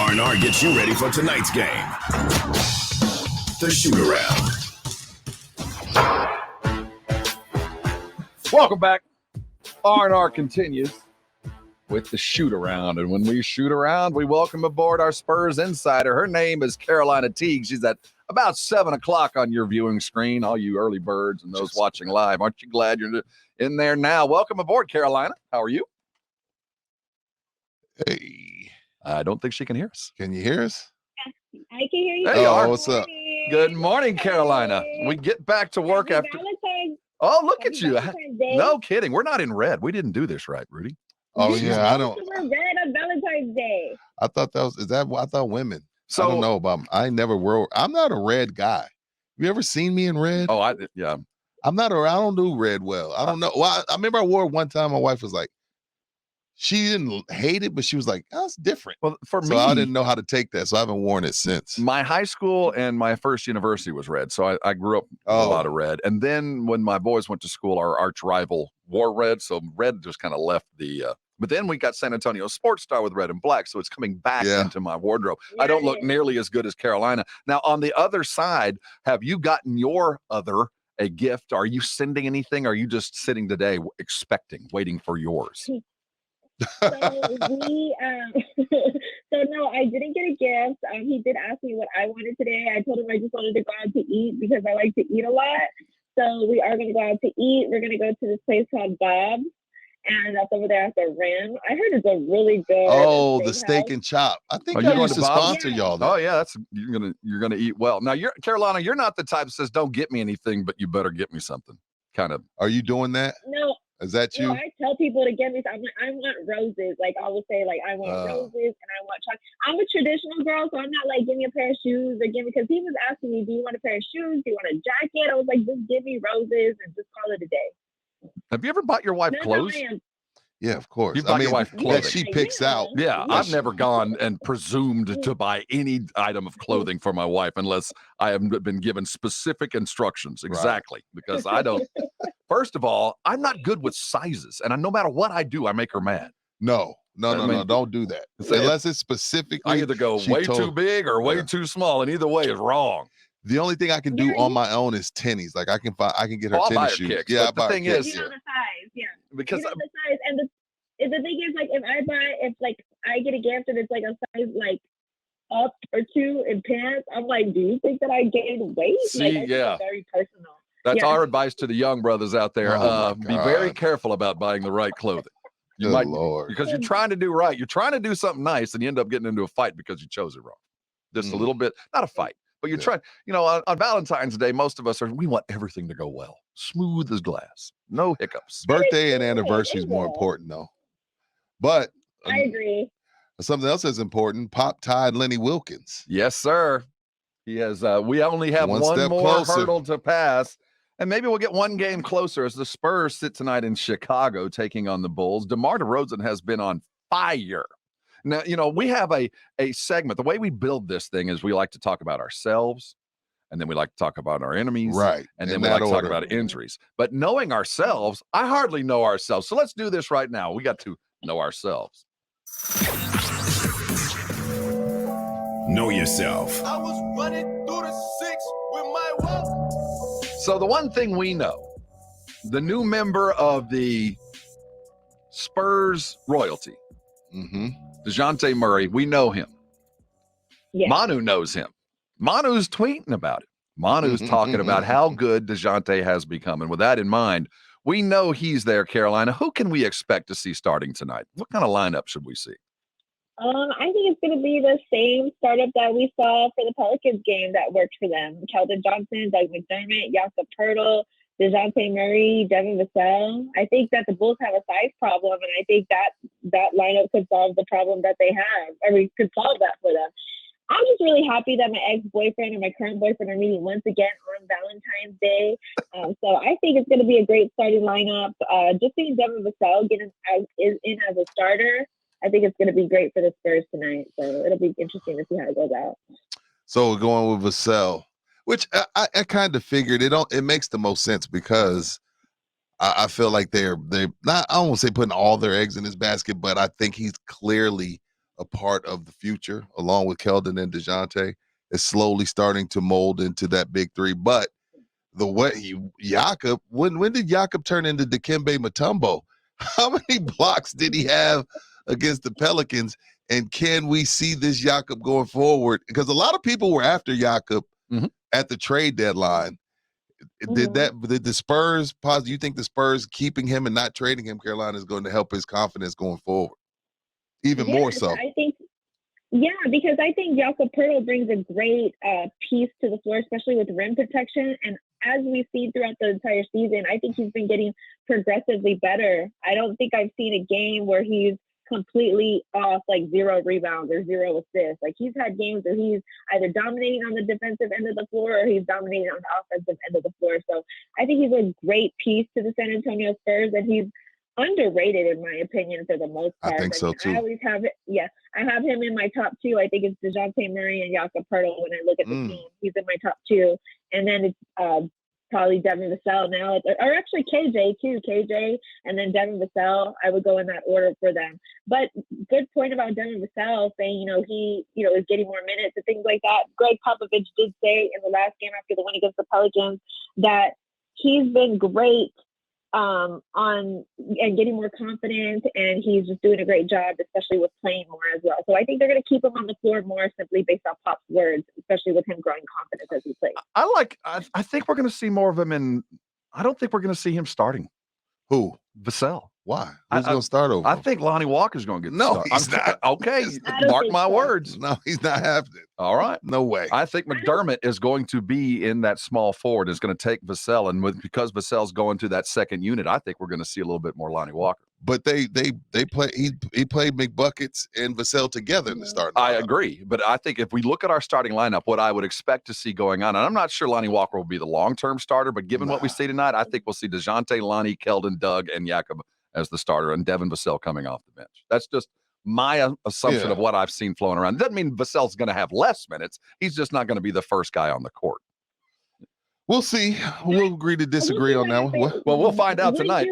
R&R gets you ready for tonight's game. The Shootaround. Welcome back. R&R continues with the Shootaround. And when we shoot around, we welcome aboard our Spurs insider. Her name is Carolina Teague. She's at about 7 o'clock on your viewing screen, all you early birds and those watching live. Aren't you glad you're in there now? Welcome aboard, Carolina. How are you? Hey. I don't think she can hear us. Can you hear us? I can hear you. There you are. What's up? Good morning, Carolina. We get back to work Happy after. Valentine's. Oh, look at Happy you. Valentine's Day. No kidding. We're not in red. We didn't do this right, Rudy. Oh yeah, I don't. We're red on Valentine's Day. I thought that was. Is that? I thought women. So, I don't know about. I never wore. I'm not a red guy. You ever seen me in red? Oh, yeah. I'm not. I don't do red well. I don't know. Well, I remember I wore it one time. My wife was like, she didn't hate it, but she was like, "Oh, it's different." Well, for So me, I didn't know how to take that, so I haven't worn it since. my high school and my first university was red. So I grew up with a lot of red. And then when my boys went to school, our arch rival wore red. So red just kind of left the but then we got San Antonio Sports Star with red and black. So it's coming back into my wardrobe. I don't look nearly as good as Carolina. Now, on the other side, have you gotten your other a gift? Are you sending anything? Or are you just sitting today expecting, waiting for yours? So we, so no, I didn't get a gift. He did ask me what I wanted today. I told him I just wanted to go out to eat because I like to eat a lot. So we are going to go out to eat. We're going to go to this place called Bob's, and that's over there at the Rim. I heard it's a really good. Oh, the steak and chop. I think I used to sponsor y'all. Oh yeah, that's you're gonna eat well. Now you're Carolina. You're not the type that says don't get me anything, but you better get me something. Kind of. Are you doing that? No. Is that you? No, I tell people to get me. I'm like, I want roses. Like I will say, like I want roses and I want chocolate. I'm a traditional girl, so I'm not like give me a pair of shoes or give me because he was asking me, do you want a pair of shoes? Do you want a jacket? I was like, just give me roses and just call it a day. Have you ever bought your wife clothes? Yeah, of course. You bought your wife clothing. That she picks out. Yeah, I've never gone and presumed to buy any item of clothing for my wife unless I have been given specific instructions. Exactly, because I don't. First of all, I'm not good with sizes, and no matter what I do, I make her mad. No, don't do that. Unless it's specifically. I either go way too big or way too small, and either way is wrong. The only thing I can do on my own is tennies. Like I can get her tennis shoes. Kicks, yeah, but the thing is, you know the size, because you know the size, and the thing is, like, if I get a gift and it's like a size like up or two in pants, I'm like, do you think that I gained weight? See, like, it's very personal. That's our advice to the young brothers out there. Be very careful about buying the right clothing. You might, because you're trying to do right. You're trying to do something nice, and you end up getting into a fight because you chose it wrong. Just a little bit, not a fight. But you're trying, on Valentine's Day, most of us we want everything to go well. Smooth as glass. No hiccups. Birthday and anniversary is more important, though. But I agree. Something else is important. Pop tied Lenny Wilkins. Yes, sir. He has, we only have one more hurdle to pass. And maybe we'll get one game closer as the Spurs sit tonight in Chicago taking on the Bulls. DeMar DeRozan has been on fire. Now, we have a segment. The way we build this thing is we like to talk about ourselves, and then we like to talk about our enemies. Right. And then we like to talk about injuries. But knowing ourselves, I hardly know ourselves. So let's do this right now. We got to know ourselves. Know yourself. I was running through the six with my walk. So the one thing we know, the new member of the Spurs royalty, DeJounte Murray, we know him. Yeah. Manu knows him. Manu's tweeting about it. Manu's talking about how good DeJounte has become. And with that in mind, we know he's there, Carolina. Who can we expect to see starting tonight? What kind of lineup should we see? I think it's going to be the same startup that we saw for the Pelicans game that worked for them. Keldon Johnson, Doug McDermott, Jakob Poeltl, DeJounte Murray, Devin Vassell. I think that the Bulls have a size problem, and I think that lineup could solve the problem that they have. Could solve that for them. I'm just really happy that my ex-boyfriend and my current boyfriend are meeting once again on Valentine's Day. So I think it's going to be a great starting lineup. Just seeing Devin Vassell get in as a starter, I think it's going to be great for the Spurs tonight. So it'll be interesting to see how it goes out. So we're going with Vassell, which I kind of figured it makes the most sense because I feel like they're not, I don't want to say putting all their eggs in his basket, but I think he's clearly a part of the future, along with Keldon and DeJounte, is slowly starting to mold into that big three. But the way Jakob, when did Jakob turn into Dikembe Mutombo? How many blocks did he have against the Pelicans? And can we see this Jakob going forward? Because a lot of people were after Jakob at the trade deadline. Did the Spurs do you think the Spurs keeping him and not trading him, Carolina, is going to help his confidence going forward? Even more so. I think, because I think Jakob Poeltl brings a great piece to the floor, especially with rim protection. And as we've seen throughout the entire season, I think he's been getting progressively better. I don't think I've seen a game where he's completely off, like 0 rebounds or 0 assists. Like, he's had games where he's either dominating on the defensive end of the floor or he's dominating on the offensive end of the floor. So I think he's a great piece to the San Antonio Spurs, and he's underrated in my opinion for the most part. I think so too. I always have it. Yeah, I have him in my top 2. I think it's DeJounte Murray and Jakob Poeltl. When I look at the team, he's in my top 2, and then it's probably Devin Vassell now, or actually KJ too. KJ and then Devin Vassell. I would go in that order for them. But good point about Devin Vassell saying, he, is getting more minutes and things like that. Greg Popovich did say in the last game after the win against the Pelicans that he's been great on and getting more confident, and he's just doing a great job, especially with playing more as well. So I think they're going to keep him on the floor more simply based off Pop's words, especially with him growing confidence as he plays. I think we're going to see more of him I don't think we're going to see him starting. Who? Vassell. Why? Who's going to start over? I think Lonnie Walker's going to get started. He's not. Okay, mark my words. No, he's not happening. All right. No way. I think McDermott is going to be in that small forward, is going to take Vassell, and because Vassell's going to that second unit, I think we're going to see a little bit more Lonnie Walker. But they play. He played McBuckets and Vassell together in the starting lineup. I agree, but I think if we look at our starting lineup, what I would expect to see going on, and I'm not sure Lonnie Walker will be the long-term starter, but given what we see tonight, I think we'll see DeJounte, Lonnie, Keldon, Doug, and Jakob as the starter, and Devin Vassell coming off the bench. That's just my assumption of what I've seen flowing around. It doesn't mean Vassell's going to have less minutes. He's just not going to be the first guy on the court. We'll see. We'll agree to disagree on that one. Well, we'll find out tonight.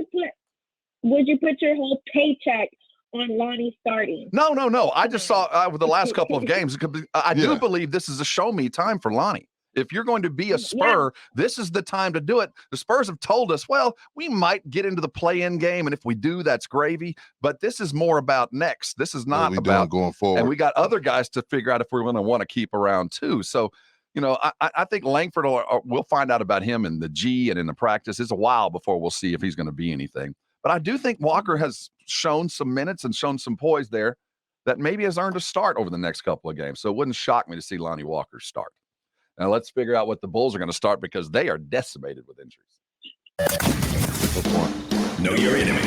Would you put your whole paycheck on Lonnie starting? No. I just saw with the last couple of games. I do believe this is a show me time for Lonnie. If you're going to be a Spur, this is the time to do it. The Spurs have told us, well, we might get into the play-in game, and if we do, that's gravy. But this is more about next. This is not about going forward. And we got other guys to figure out if we're going to want to keep around too. So, I think Langford, we'll find out about him in the G and in the practice. It's a while before we'll see if he's going to be anything. But I do think Walker has shown some minutes and shown some poise there that maybe has earned a start over the next couple of games. So it wouldn't shock me to see Lonnie Walker start. Now let's figure out what the Bulls are going to start, because they are decimated with injuries. Know your enemy.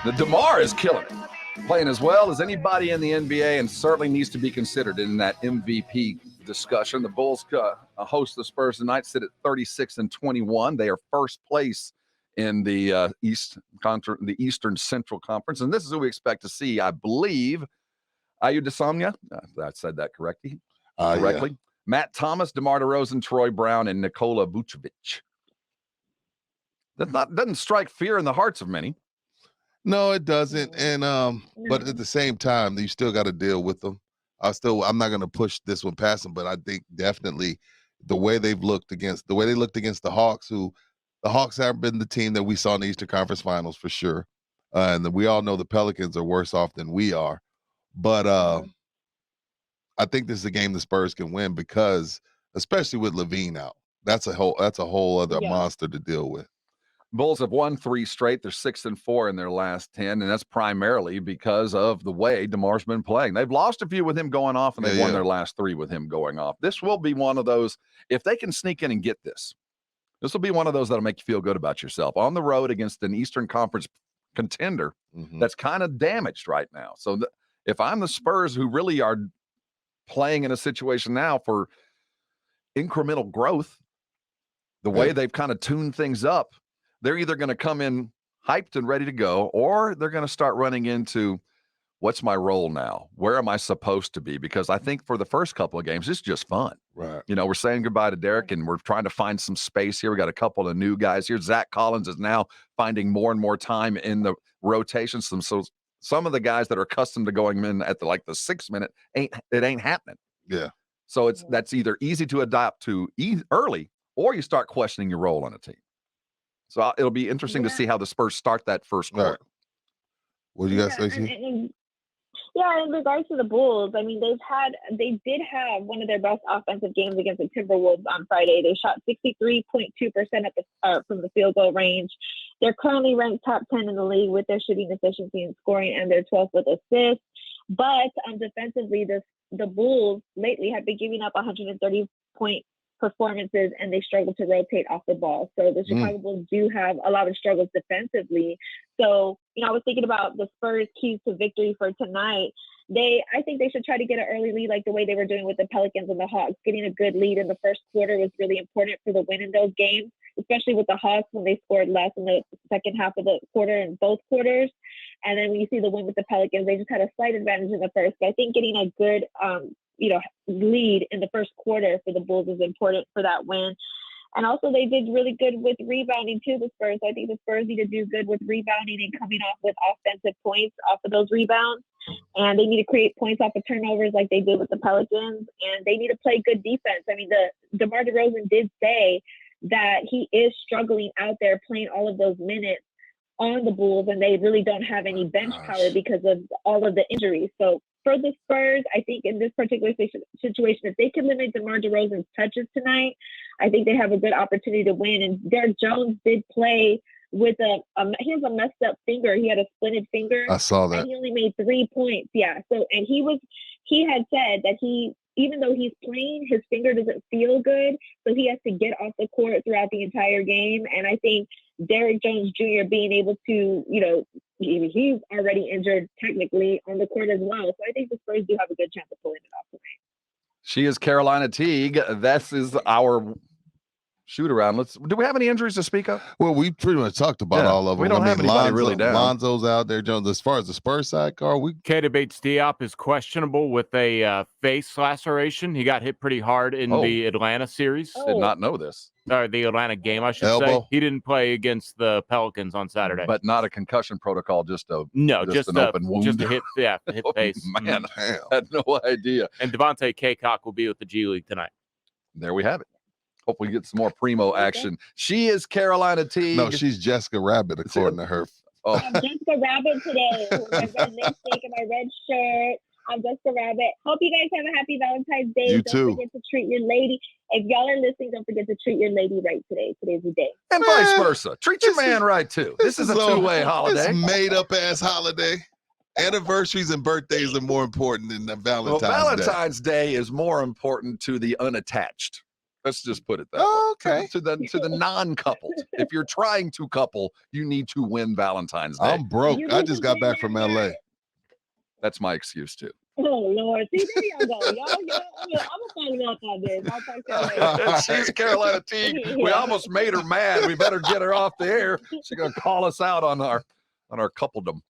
The DeMar is killing it, playing as well as anybody in the NBA, and certainly needs to be considered in that MVP discussion. The Bulls host the Spurs tonight, sit at 36-21. They are first place in the Eastern Central Conference, and this is who we expect to see, I believe. Ayu Dosunmu, I said that correctly. Yeah. Matt Thomas, DeMar DeRozan, Troy Brown, and Nikola Vucevic. That doesn't strike fear in the hearts of many. No, it doesn't. And but at the same time, you still got to deal with them. I'm not going to push this one past them, but I think definitely the way they looked against the Hawks, who the Hawks haven't been the team that we saw in the Eastern Conference Finals for sure. And we all know the Pelicans are worse off than we are. But I think this is a game the Spurs can win, because especially with Levine out, that's a whole other monster to deal with. Bulls have won 3 straight. They're 6-4 in their last 10, and that's primarily because of the way DeMar's been playing. They've lost a few with him going off, and they've won their last 3 with him going off. This will be one of those, if they can sneak in and get this will be one of those that'll make you feel good about yourself on the road against an Eastern Conference contender that's kind of damaged right now. So if I'm the Spurs, who really are playing in a situation now for incremental growth, the way they've kind of tuned things up, they're either going to come in hyped and ready to go, or they're going to start running into, what's my role now? Where am I supposed to be? Because I think for the first couple of games, it's just fun. Right. We're saying goodbye to Derek, and we're trying to find some space here. We got a couple of new guys here. Zach Collins is now finding more and more time in the rotation. Some of the guys that are accustomed to going in at the 6 minute it ain't happening. Yeah. So that's either easy to adapt to early, or you start questioning your role on a team. So it'll be interesting to see how the Spurs start that first quarter. Right. What do you guys say? Yeah, in regards to the Bulls, I mean, they did have one of their best offensive games against the Timberwolves on Friday. They shot 63.2% from the field goal range. They're currently ranked top 10 in the league with their shooting efficiency and scoring, and they're 12th with assists. But defensively, the Bulls lately have been giving up 130-point performances, and they struggle to rotate off the ball. So the Chicago Bulls do have a lot of struggles defensively. So, I was thinking about the Spurs' keys to victory for tonight. I think they should try to get an early lead like the way they were doing with the Pelicans and the Hawks. Getting a good lead in the first quarter was really important for the win in those games, especially with the Hawks when they scored less in the second half of the quarter in both quarters. And then when you see the win with the Pelicans, they just had a slight advantage in the first. But I think getting a good lead in the first quarter for the Bulls is important for that win. And also they did really good with rebounding too, the Spurs. I think the Spurs need to do good with rebounding and coming off with offensive points off of those rebounds. And they need to create points off of turnovers like they did with the Pelicans. And they need to play good defense. I mean, DeMar DeRozan did say that he is struggling out there playing all of those minutes on the Bulls, and they really don't have any bench power because of all of the injuries. So for the Spurs, I think in this particular situation, if they can limit DeMar DeRozan's touches tonight, I think they have a good opportunity to win. And Derek Jones did play with he has a messed up finger. He had a splinted finger. I saw that. And he only made 3 points. Yeah. So, and he had said that even though he's playing, his finger doesn't feel good. So he has to get off the court throughout the entire game. And I think Derek Jones Jr. being able to, he's already injured technically on the court as well. So I think the Spurs do have a good chance of pulling it off tonight. She is Carolina Teague. This is our shoot around. Do we have any injuries to speak of? Well, we pretty much talked about all of them. We don't have anybody really down. Lonzo's out there, Jones. As far as the Spurs side, Carl, Keita Bates-Diop is questionable with a face laceration. He got hit pretty hard in the Atlanta series. Did not know this. Or the Atlanta game, I should say. He didn't play against the Pelicans on Saturday. But not a concussion protocol, just an open wound. Just a hit face. Man, I had no idea. And Devontae Kaycock will be with the G League tonight. There we have it. Hopefully get some more primo action. She is Carolina Teague. No, she's Jessica Rabbit, according to her. I'm Jessica Rabbit today. With my red lipstick and my red shirt. I'm Jessica Rabbit. Hope you guys have a happy Valentine's Day. Don't forget to treat your lady. If y'all are listening, don't forget to treat your lady right today. Today's the day. And vice versa. Treat your man right, too. This is a two-way holiday. This made-up-ass holiday. Anniversaries and birthdays are more important than the Valentine's Day. Valentine's Day is more important to the unattached. Let's just put it that way. Okay. To the non-coupled. If you're trying to couple, you need to win Valentine's Day. I'm broke. I just got back from LA. That's my excuse too. Oh Lord, see there y'all go. Y'all, I'm gonna follow up on this. I'll talk to you later. She's Carolina Teague. We almost made her mad. We better get her off the air. She's gonna call us out on our coupledom.